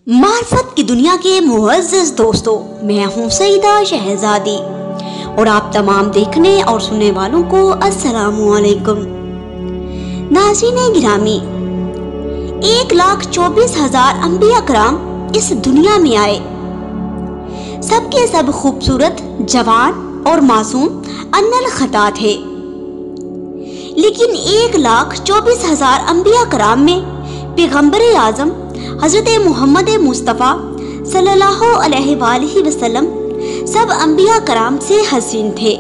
मार्फत की दुनिया के मुअज़्ज़ज़ दोस्तों, मैं हूँ सईदा शहज़ादी और आप तमाम देखने और सुनने वालों को अस्सलामु अलैकुम। नाज़रीन गिरामी, 1,24,000 अंबिया कराम इस दुनिया में आए। सबके सब खूबसूरत, जवान और मासूम अन्नल खता थे, लेकिन 1,24,000 अंबिया कराम में पैगंबर आज़म हज़रत मोहम्मद मुस्तफ़ा सल्लल्लाहु अलैहि वसल्लम सब अंबिया कराम से हसीन थे।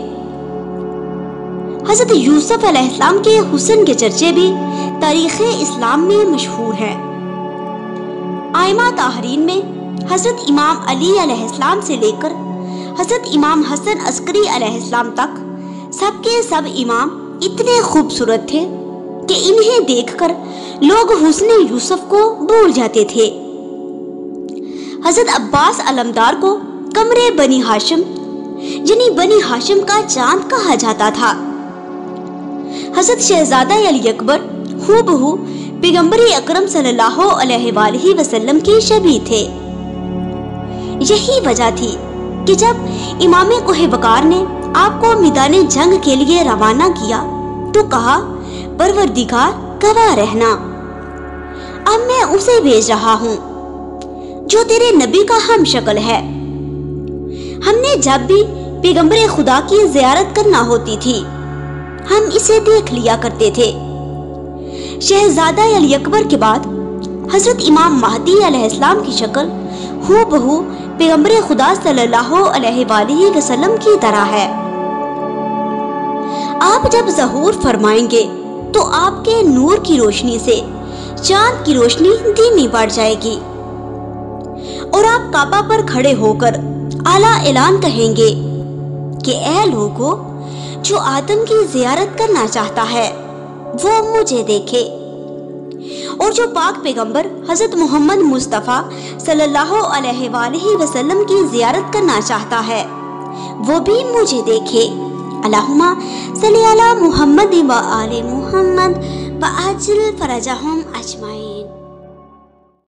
हज़रत यूसुफ अलैहिस्सलाम के हुस्न के चर्चे भी तारीख़ इस्लाम में मशहूर हैं। आइमा ताहरीन में हज़रत इमाम अली अलैहिस्सलाम से लेकर हज़रत इमाम हसन अस्करी अलैहिस्सलाम तक सबके सब इमाम इतने खूबसूरत थे कि इन्हें देखकर लोग हुस्न यूसुफ को भूल जाते थे। हज़रत अब्बास अलमदार को कमरे बनी हाशिम, जिन्हें बनी हाशिम का चांद कहा जाता था। हज़रत शहजादा अली अकबर हूबहू पैगंबर अकरम सल्लल्लाहु अलैहि वसल्लम के शबीह थे। यही वजह थी कि जब इमाम कोहे बकार ने आपको मैदान जंग के लिए रवाना किया तो कहा, परवरदिगार गवाह रहना, अब मैं उसे भेज रहा हूँ जो तेरे नबी का हम शक्ल है। हमने जब भी पैगंबर खुदा की ज़ियारत करना होती थी, हम इसे देख लिया करते थे। शहजादा अली अकबर के बाद हजरत इमाम महदी अलैहिस्सलाम की शक्ल हूबहू पैगंबर खुदा सल्लल्लाहु अलैहि वसल्लम की तरह है। आप जब ज़हूर फरमाएंगे तो आपके नूर की रोशनी से चांद की रोशनी धीमी बढ़ जाएगी और आप काबा पर खड़े होकर आला ऐलान कहेंगे कि ऐ लोगों, जो आदम की ज़ियारत करना चाहता है वो मुझे देखे, और जो पाक पैगंबर हज़रत मोहम्मद मुस्तफ़ा सल्लल्लाहु अलैहि वसल्लम की ज़ियारत करना चाहता है वो भी मुझे देखे। अल्लाहुम्मा सल्ली अला मुहम्मद व आले मुहम्मद व अज्जिल फरजहुम अजमाइन।